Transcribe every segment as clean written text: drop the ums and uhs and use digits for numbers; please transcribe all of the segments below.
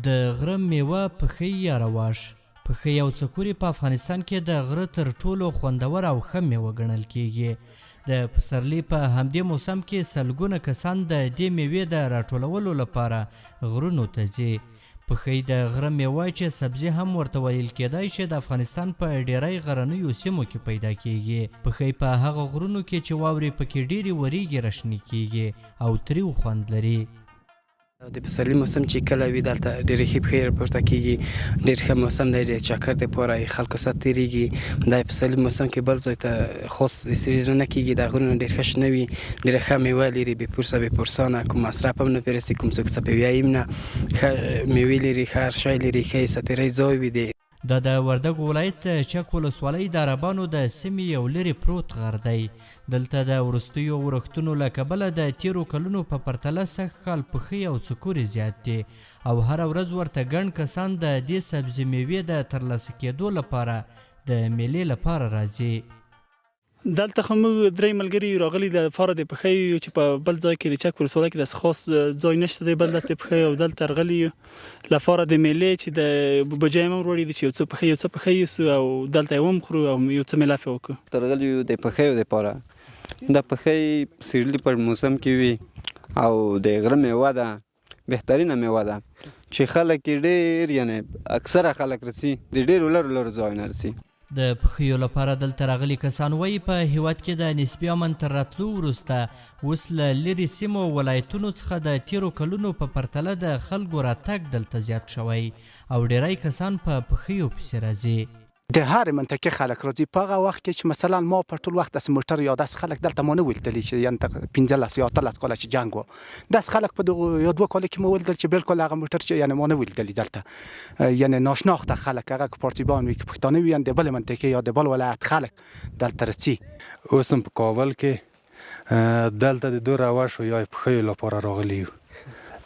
د غره میوه پخی یا رواش. پخی او څکوري په افغانستان کې د غره تر ټولو خوندور او ښه میوه ګڼل کیږي. د پسرلي په همدې موسم کې سلګونه کسان د دې میوې د راټولولو لپاره غرونو ته ځي. پخی د غره میوه چې سبزي هم ورته ویل کېدای چې د افغانستان په ډیری غرنیو سیمو کې پیدا کیږي. پخی په هغه غرونو کې چې واورې پکې ډیرې وریږي راشنې کیږي او تریو خوند لري. د پسرلي موسم چې کله وي دلته ډېرې ښې پښې راپورته کېږي. ډېر ښه موسم دی د چکر دپاره خلکو سره تېرېږي. د پسرلي موسم کې بل ځای ته خاص د سړي زړه نه کېږي. د غرونه ډېر ښه شنه وي، ډېره ښه میوه لري، بې پورسه بې پورسانه، کوم مصرف هم نه پرې رسي، کوم څوک څه پرې ویایي هم نه. ښه میوې لري، ښه هر شی لري، ښه یې ستېری ځای وي. دا د وردګو ولایت چک ولسوالۍ د عربانو د سیمې یو لرې پروت غر دی. دلته د وروستیو ورښتونو له کبله د تیرو کلونو په پرتله سږ کال پخی او څکوري زیات دي او هره ورځ ورته ګڼ کسان د دې سبزي میوې د ترلاسه کېدو لپاره د میلې لپاره راځي. دلته خو موږ درې ملګري راغلي د لپاره د پخی چې په بل ځای کې د چک ولسوالۍ کې داسې خاص ځای نشته دی بل داسې د پخی او دلته راغلي یو لپاره د میلې چې د بوجۍ هم وروړي دي چې یو څه پخی یوسو او دلته یې ومخورو او یو څه میلافې وکړو. راغلي یو د پخیو دپاره. د پخی پسرلي په موسم کې وي او د غره میوه ده، بهترینه میوه ده چې خلک یې ډېر یعنې اکثره خلک رسي د ډېرو لرو ځایونه رسي. د پخیو لپاره دلته راغلي کسان وایي په هیواد کې د نسبي امن تر راتلو وروسته اوس له لرې سیمو ولایتونو څخه د تیرو کلونو په پرتله د خلکو راتګ دلته زیات شوی او ډیری کسان په پخیو پسې راځي. د هرې منطقې خلک راځي. په هغه وخت کې چې مثلا ما په ټول وخت داسې موټر یا داسې خلک دلته ما نه ولیدلي چې یعنې 15 یا 18 کاله چې جنګ و، داسې خلک په دغو یا 2 کاله کې ما ولیدل چې بالکل هغه موټر چې یعنې ما نه ولیدلي دلته. یعنې ناشناخته خلک هغه که پارتیبان وي که پښتانه وي د بلې منطقې یا د بل ولایت خلک دلته راځي. اوس هم په کابل کې دلته د دو روش یا پخیو لپاره راغلي یو.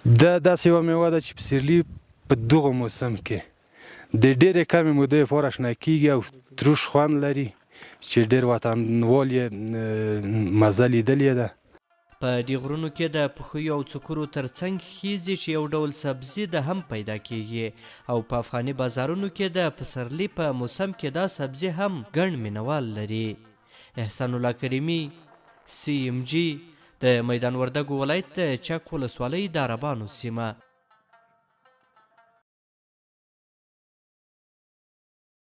دا داسې یوه میوه ده چې پسرلي په دغو موسم کې د ډېرې کمې مودې لپاره شنه کېږي او تروش خوند لري چې ډېر وطنوال یې مزه لیدلې ده. په دې غرونو کې د پخیو او څکورو ترڅنګ خیزې چې یو ډول سبزي ده هم پیدا کیږي او په افغاني بازارونو کې د پسرلي په موسم کې دا سبزي هم ګڼ مینوال لري. احسان الله کریمي، CMG، د میدان وردګو ولایت د چک ولسوالۍ د عربانو سیمه.